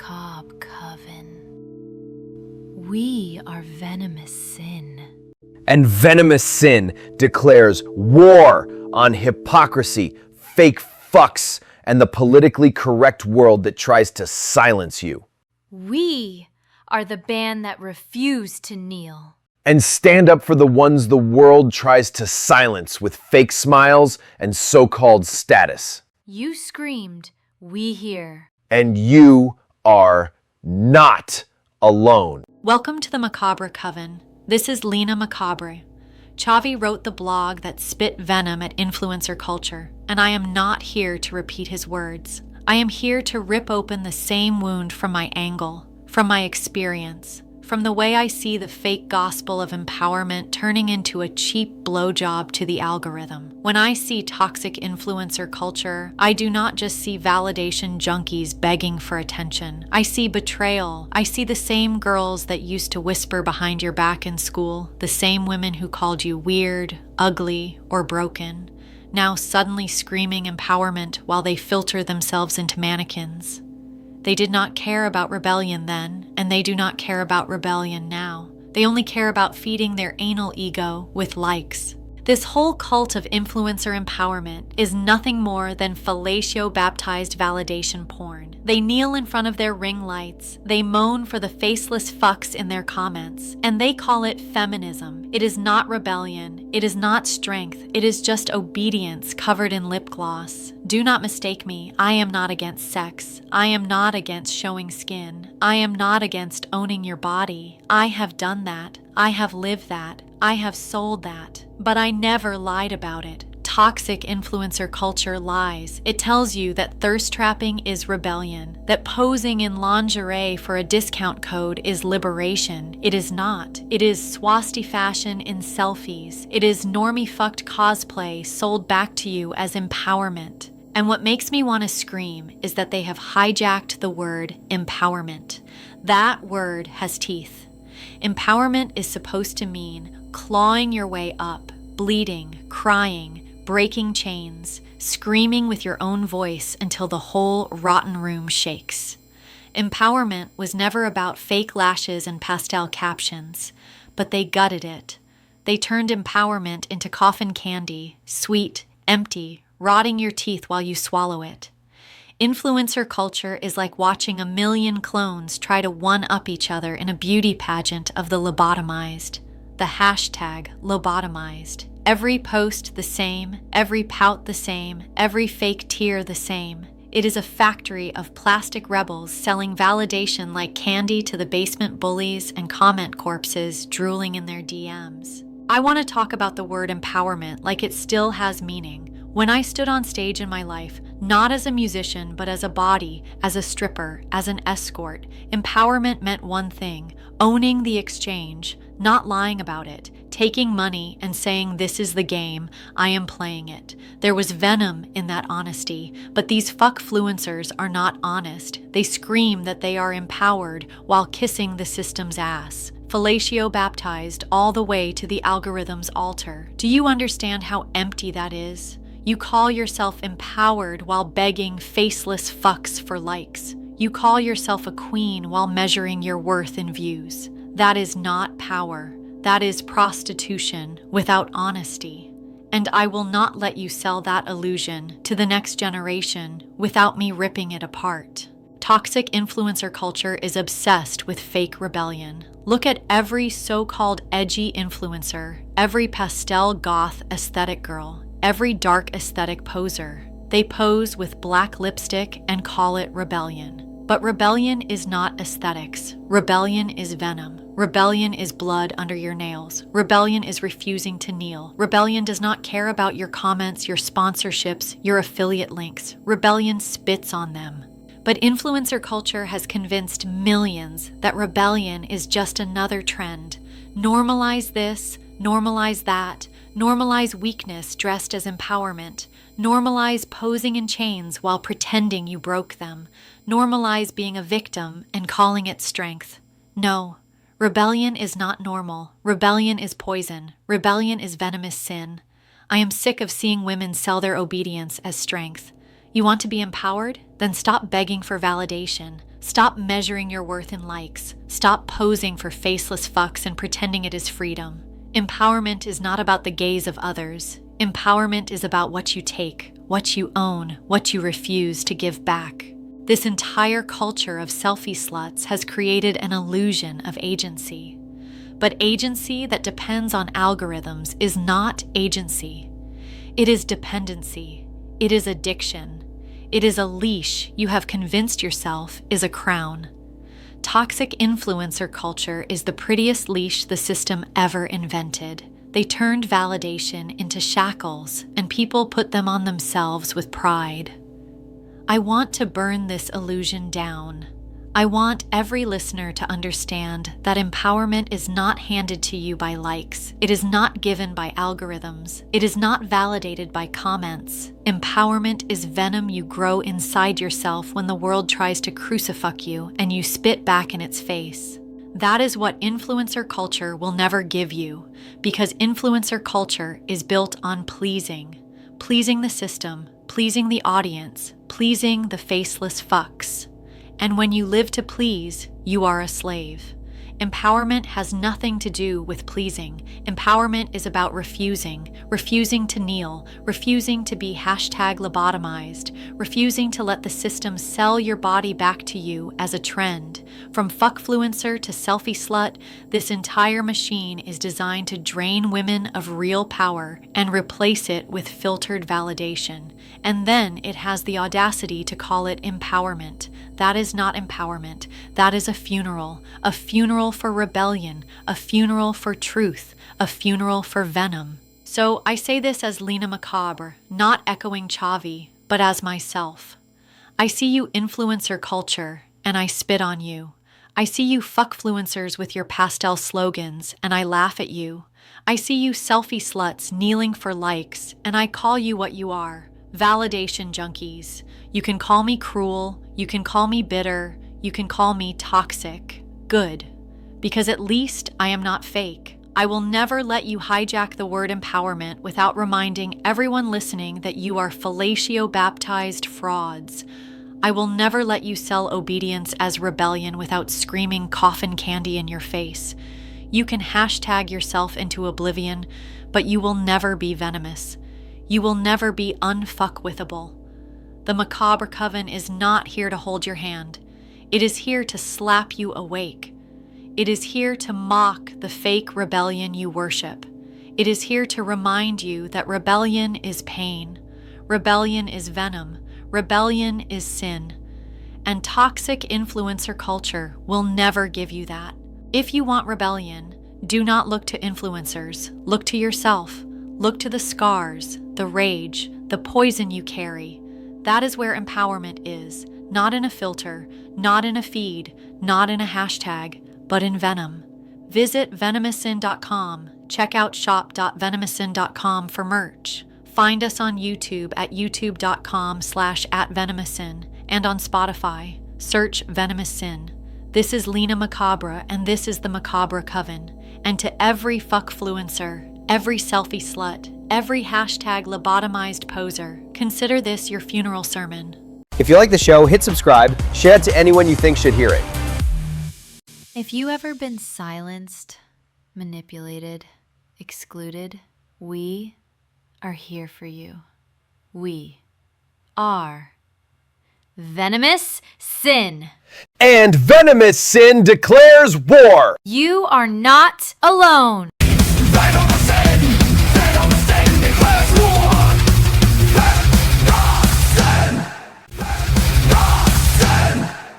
Macabre Coven. We are venomous sin. And venomous sin declares war on hypocrisy, fake fucks, and the politically correct world that tries to silence you. We are the band that refuse to kneel. And stand up for the ones the world tries to silence with fake smiles and so-called status. You screamed, we hear. And you are not alone. Welcome to the Macabre Coven. This is Lina Macabre. Chavi wrote the blog that spit venom at influencer culture, and I am not here to repeat his words. I am here to rip open the same wound from my angle, from my experience, from the way I see the fake gospel of empowerment turning into a cheap blowjob to the algorithm. When I see toxic influencer culture, I do not just see validation junkies begging for attention. I see betrayal. I see the same girls that used to whisper behind your back in school, the same women who called you weird, ugly, or broken, now suddenly screaming empowerment while they filter themselves into mannequins. They did not care about rebellion then, and they do not care about rebellion now. They only care about feeding their anal ego with likes. This whole cult of influencer empowerment is nothing more than fellatio-baptized validation porn. They kneel in front of their ring lights, they moan for the faceless fucks in their comments, and they call it feminism. It is not rebellion, it is not strength, it is just obedience covered in lip gloss. Do not mistake me, I am not against sex. I am not against showing skin. I am not against owning your body. I have done that. I have lived that. I have sold that. But I never lied about it. Toxic influencer culture lies. It tells you that thirst trapping is rebellion, that posing in lingerie for a discount code is liberation. It is not. It is swasti fashion in selfies. It is normie fucked cosplay sold back to you as empowerment. And what makes me want to scream is that they have hijacked the word empowerment. That word has teeth. Empowerment is supposed to mean clawing your way up, bleeding, crying, breaking chains, screaming with your own voice until the whole rotten room shakes. Empowerment was never about fake lashes and pastel captions, but they gutted it. They turned empowerment into coffin candy, sweet, empty, rotting your teeth while you swallow it. Influencer culture is like watching a million clones try to one-up each other in a beauty pageant of the lobotomized. The hashtag lobotomized. Every post the same, every pout the same, every fake tear the same. It is a factory of plastic rebels selling validation like candy to the basement bullies and comment corpses drooling in their DMs. I want to talk about the word empowerment like it still has meaning. When I stood on stage in my life, not as a musician, but as a body, as a stripper, as an escort, empowerment meant one thing: owning the exchange, not lying about it, taking money and saying, this is the game, I am playing it. There was venom in that honesty, but these fuckfluencers are not honest. They scream that they are empowered while kissing the system's ass. Fellatio baptized all the way to the algorithm's altar. Do you understand how empty that is? You call yourself empowered while begging faceless fucks for likes. You call yourself a queen while measuring your worth in views. That is not power. That is prostitution without honesty. And I will not let you sell that illusion to the next generation without me ripping it apart. Toxic influencer culture is obsessed with fake rebellion. Look at every so-called edgy influencer, every pastel goth aesthetic girl, every dark aesthetic poser. They pose with black lipstick and call it rebellion. But rebellion is not aesthetics. Rebellion is venom. Rebellion is blood under your nails. Rebellion is refusing to kneel. Rebellion does not care about your comments, your sponsorships, your affiliate links. Rebellion spits on them. But influencer culture has convinced millions that rebellion is just another trend. Normalize this, normalize that, normalize weakness dressed as empowerment. Normalize posing in chains while pretending you broke them. Normalize being a victim and calling it strength. No, rebellion is not normal. Rebellion is poison. Rebellion is venomous sin. I am sick of seeing women sell their obedience as strength. You want to be empowered? Then stop begging for validation. Stop measuring your worth in likes. Stop posing for faceless fucks and pretending it is freedom. Empowerment is not about the gaze of others. Empowerment is about what you take, what you own, what you refuse to give back. This entire culture of selfie sluts has created an illusion of agency. But agency that depends on algorithms is not agency. It is dependency. It is addiction. It is a leash you have convinced yourself is a crown. Toxic influencer culture is the prettiest leash the system ever invented. They turned validation into shackles, and people put them on themselves with pride. I want to burn this illusion down. I want every listener to understand that empowerment is not handed to you by likes. It is not given by algorithms. It is not validated by comments. Empowerment is venom you grow inside yourself when the world tries to crucify you and you spit back in its face. That is what influencer culture will never give you, because influencer culture is built on pleasing. Pleasing the system, pleasing the audience, pleasing the faceless fucks. And when you live to please, you are a slave. Empowerment has nothing to do with pleasing. Empowerment is about refusing to kneel, refusing to be #lobotomized, refusing to let the system sell your body back to you as a trend. From fuckfluencer to selfie slut, this entire machine is designed to drain women of real power and replace it with filtered validation. And then it has the audacity to call it empowerment. That is not empowerment. That is a funeral for rebellion, a funeral for truth, a funeral for venom. So I say this as Lina Macabre, not echoing Chavi, but as myself. I see you influencer culture, and I spit on you. I see you fuckfluencers with your pastel slogans, and I laugh at you. I see you selfie sluts kneeling for likes, and I call you what you are. Validation junkies. You can call me cruel, you can call me bitter, you can call me toxic. Good. Because at least I am not fake. I will never let you hijack the word empowerment without reminding everyone listening that you are fellatio-baptized frauds. I will never let you sell obedience as rebellion without screaming coffin candy in your face. You can hashtag yourself into oblivion, but you will never be venomous. You will never be unfuckwithable. The Macabre Coven is not here to hold your hand. It is here to slap you awake. It is here to mock the fake rebellion you worship. It is here to remind you that rebellion is pain. Rebellion is venom. Rebellion is sin. And toxic influencer culture will never give you that. If you want rebellion, do not look to influencers. Look to yourself. Look to the scars, the rage, the poison you carry. That is where empowerment is, not in a filter, not in a feed, not in a hashtag, but in venom. Visit venomousin.com. Check out shop.venomousin.com for merch. Find us on YouTube at youtube.com/@venomousin and on Spotify. Search Venomousin. This is Lina Macabre, and this is the Macabre Coven. And to every fuckfluencer, every selfie slut, every #lobotomized poser, consider this your funeral sermon. If you like the show, hit subscribe, share it to anyone you think should hear it. If you ever been silenced, manipulated, excluded, we are here for you. We are Venomous Sin. And venomous sin declares war. You are not alone.